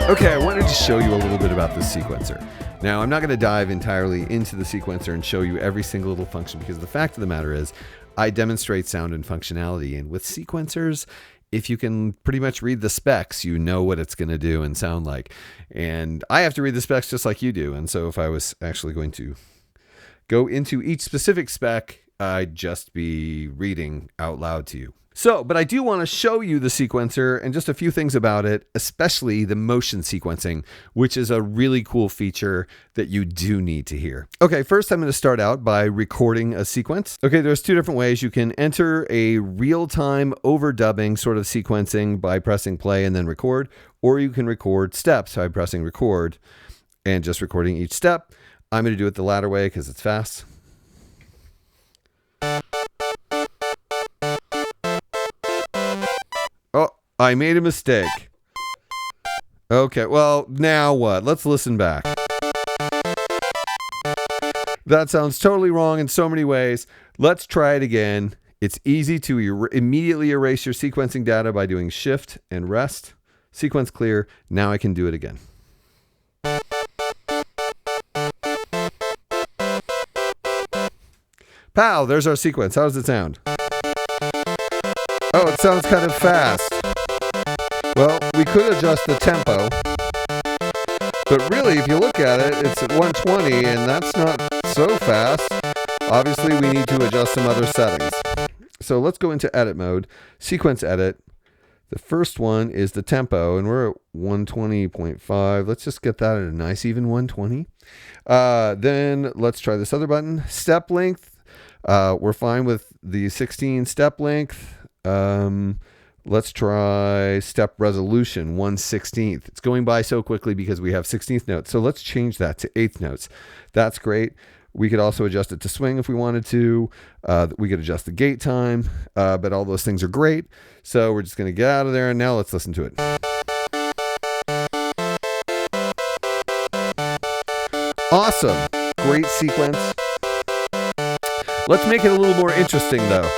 Okay, I wanted to show you a little bit about this sequencer. Now, I'm not going to dive entirely into the sequencer and show you every single little function, because the fact of the matter is I demonstrate sound and functionality. And with sequencers, if you can pretty much read the specs, you know what it's going to do and sound like. And I have to read the specs just like you do. And so if I was actually going to go into each specific spec, I'd just be reading out loud to you. But I do want to show you the sequencer and just a few things about it, especially the motion sequencing, which is a really cool feature that you do need to hear. Okay, first I'm going to start out by recording a sequence. Okay, there's two different ways. You can enter a real-time overdubbing sort of sequencing by pressing play and then record, or you can record steps by pressing record and just recording each step. I'm going to do it the latter way because it's fast. I made a mistake. Okay, well, now what? Let's listen back. That sounds totally wrong in so many ways. Let's try it again. It's easy to immediately erase your sequencing data by doing Shift and Rest. Sequence clear. Now I can do it again. Pow, there's our sequence. How does it sound? Oh, it sounds kind of fast. Well, we could adjust the tempo, but really, if you look at it, it's at 120, and that's not so fast. Obviously, we need to adjust some other settings. So let's go into edit mode, sequence edit. The first one is the tempo, and we're at 120.5. Let's just get that at a nice even 120. Then let's try this other button, step length. We're fine with the 16 step length. Let's try step resolution, 1/16. It's going by so quickly because we have 16th notes. So let's change that to 8th notes. That's great. We could also adjust it to swing if we wanted to. We could adjust the gate time, but all those things are great. So we're just going to get out of there, and now let's listen to it. Awesome. Great sequence. Let's make it a little more interesting, though.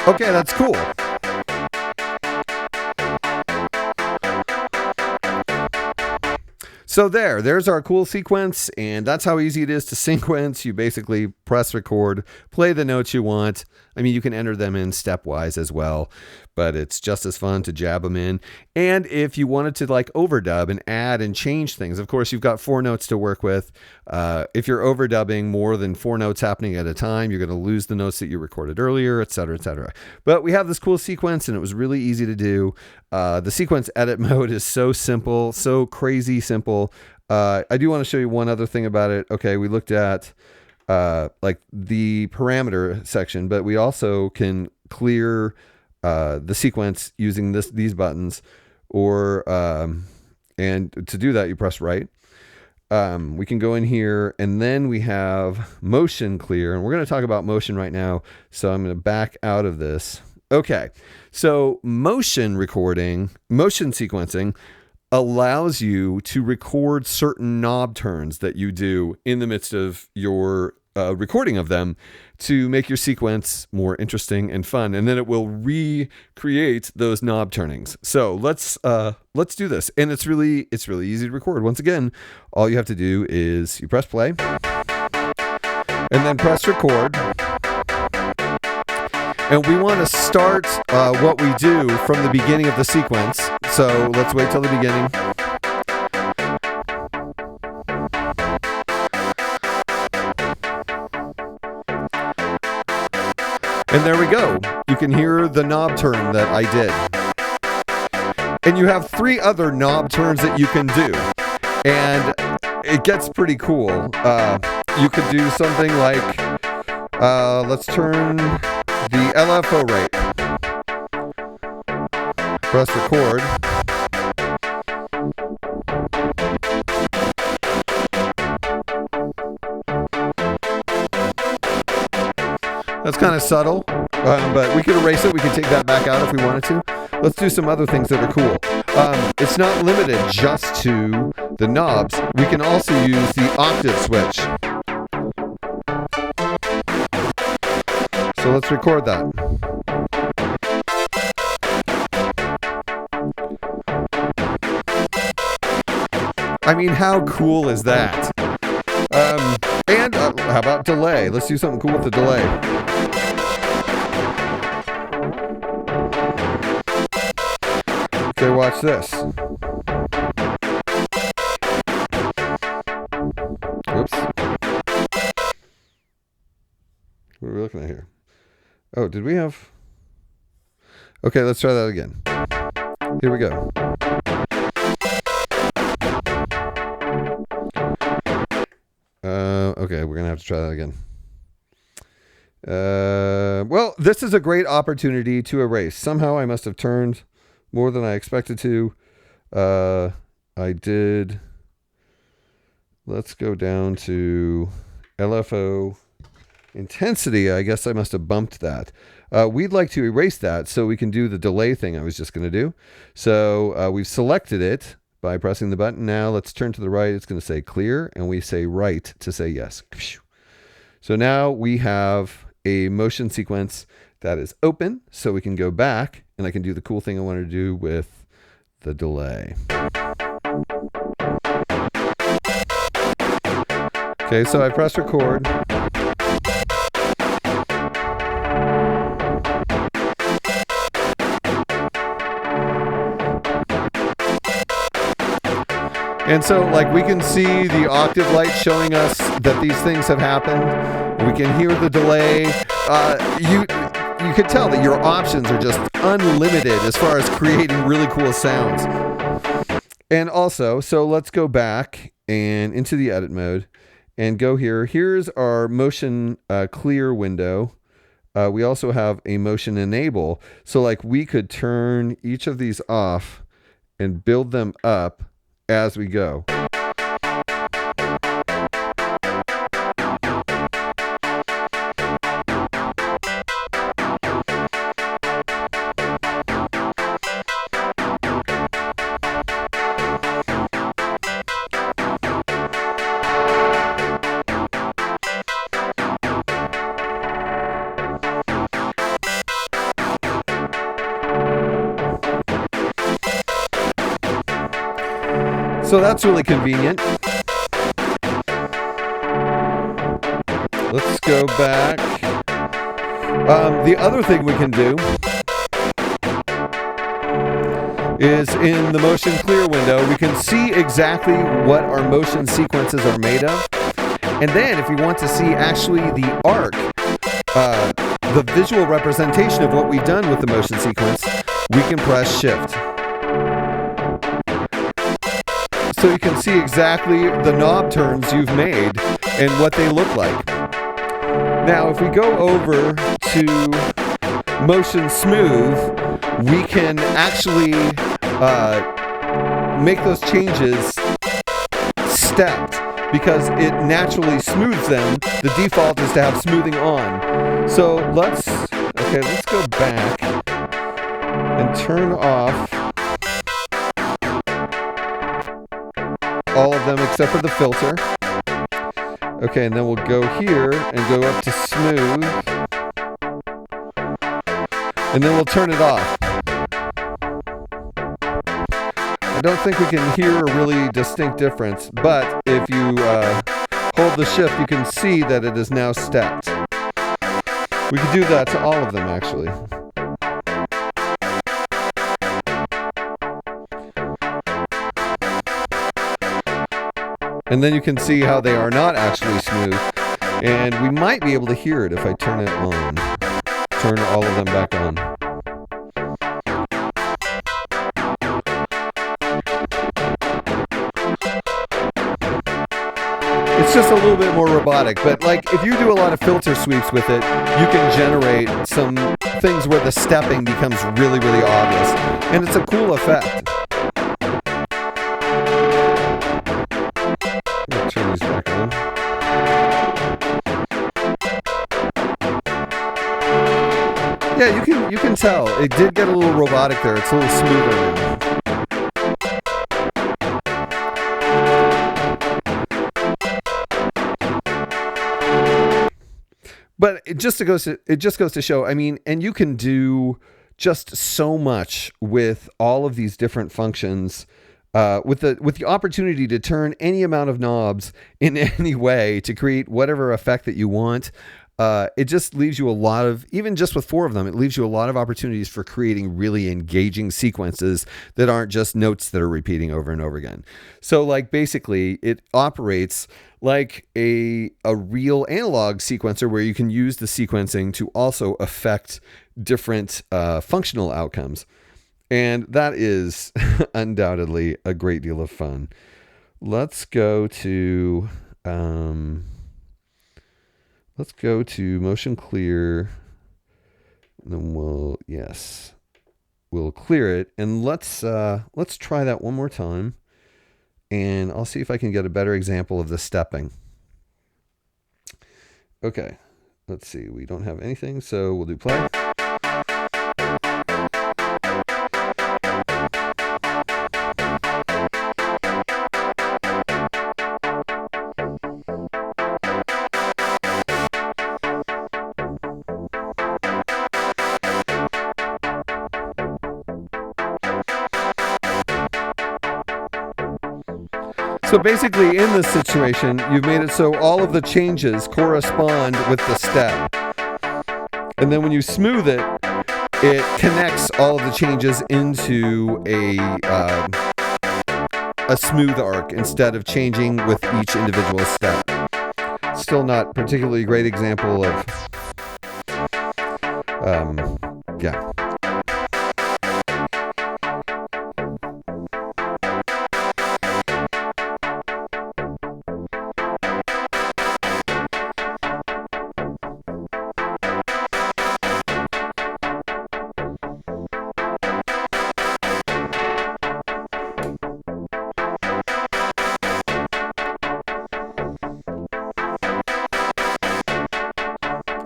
Okay, that's cool. So there's our cool sequence, and that's how easy it is to sequence. You basically press record, play the notes you want. I mean, you can enter them in stepwise as well, but it's just as fun to jab them in. And if you wanted to like overdub and add and change things, of course, you've got 4 notes to work with. If you're overdubbing more than 4 notes happening at a time, you're going to lose the notes that you recorded earlier, et cetera, et cetera. But we have this cool sequence, and it was really easy to do. The sequence edit mode is so simple, so crazy simple. I do want to show you one other thing about it. Okay, we looked at like the parameter section, but we also can clear the sequence using these buttons, or and to do that you press right. We can go in here, and then we have motion clear, and we're going to talk about motion right now, so I'm going to back out of this. Okay, so motion sequencing allows you to record certain knob turns that you do in the midst of your recording of them to make your sequence more interesting and fun, and then it will recreate those knob turnings. So let's do this, and it's really easy to record. Once again, all you have to do is you press play, and then press record. And we want to start what we do from the beginning of the sequence. So let's wait till the beginning. And there we go. You can hear the knob turn that I did. And you have 3 other knob turns that you can do. And it gets pretty cool. You could do something like, let's turn the LFO rate. Press record. That's kind of subtle, but we could erase it. We can take that back out if we wanted to. Let's do some other things that are cool. It's not limited just to the knobs. We can also use the Octave Switch. So let's record that. I mean, how cool is that? And how about delay? Let's do something cool with the delay. Okay, watch this. Oops. What are we looking at here? Oh, did we have... Okay, let's try that again. Here we go. Okay, we're going to have to try that again. Well, this is a great opportunity to erase. Somehow I must have turned more than I expected to. I did. Let's go down to LFO intensity. I guess I must have bumped that. We'd like to erase that so we can do the delay thing I was just going to do. So we've selected it by pressing the button. Now let's turn to the right. It's going to say clear, and we say right to say yes. So now we have a motion sequence that is open, so we can go back and I can do the cool thing I wanted to do with the delay. Okay, so I press record. And so, like, we can see the octave light showing us that these things have happened. We can hear the delay. You can tell that your options are just unlimited as far as creating really cool sounds. And also, so let's go back and into the edit mode and go here. Here's our motion clear window. We also have a motion enable. So, like, we could turn each of these off and build them up as we go. So that's really convenient. Let's go back. The other thing we can do is in the motion clear window, we can see exactly what our motion sequences are made of. And then if we want to see actually the arc, the visual representation of what we've done with the motion sequence, we can press Shift. So you can see exactly the knob turns you've made and what they look like. Now, if we go over to Motion Smooth, we can actually make those changes stepped because it naturally smooths them. The default is to have smoothing on. So let's go back and turn off all of them except for the filter. Okay, and then we'll go here and go up to smooth. And then we'll turn it off. I don't think we can hear a really distinct difference, but if you hold the shift, you can see that it is now stepped. We could do that to all of them, actually. And then you can see how they are not actually smooth. And we might be able to hear it if I turn it on. Turn all of them back on. it's just a little bit more robotic. But like if you do a lot of filter sweeps with it, you can generate some things where the stepping becomes really, really obvious. And it's a cool effect. I'll turn these back on. Yeah, you can tell. It did get a little robotic there. It's a little smoother now. But it just goes to show, I mean, and you can do just so much with all of these different functions, with the opportunity to turn any amount of knobs in any way to create whatever effect that you want. It just leaves you a lot of, even just with 4 of them, it leaves you a lot of opportunities for creating really engaging sequences that aren't just notes that are repeating over and over again. So like basically it operates like a real analog sequencer where you can use the sequencing to also affect different functional outcomes. And that is undoubtedly a great deal of fun. Let's go to motion clear, and then we'll clear it, and let's try that one more time, and I'll see if I can get a better example of the stepping. Okay, let's see, we don't have anything, so we'll do play. So basically in this situation, you've made it so all of the changes correspond with the step. And then when you smooth it, it connects all of the changes into a smooth arc instead of changing with each individual step. Still not particularly great example of, yeah.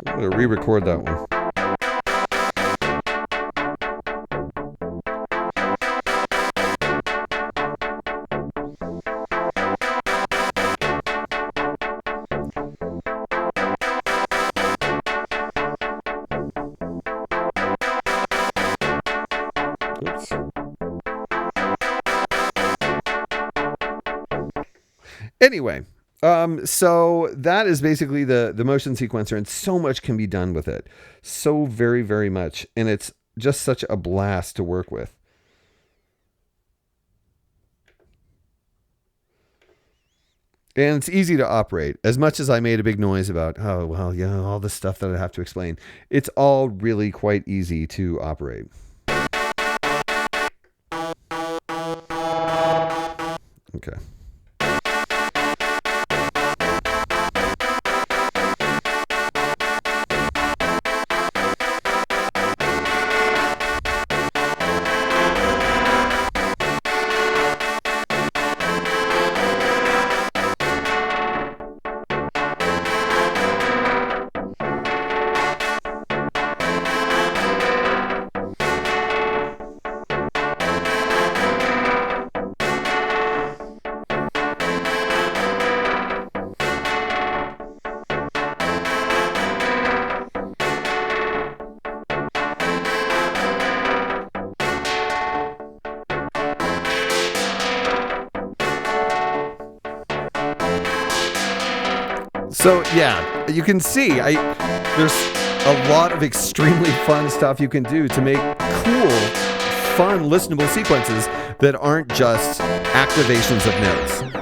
I'm going to re-record that one. Oops. Anyway. So that is basically the motion sequencer, and so much can be done with it. So very, very much. And it's just such a blast to work with. And it's easy to operate. As much as I made a big noise about, oh, well, yeah, all this stuff that I have to explain, it's all really quite easy to operate. Okay. So yeah, you can see there's a lot of extremely fun stuff you can do to make cool, fun, listenable sequences that aren't just activations of notes.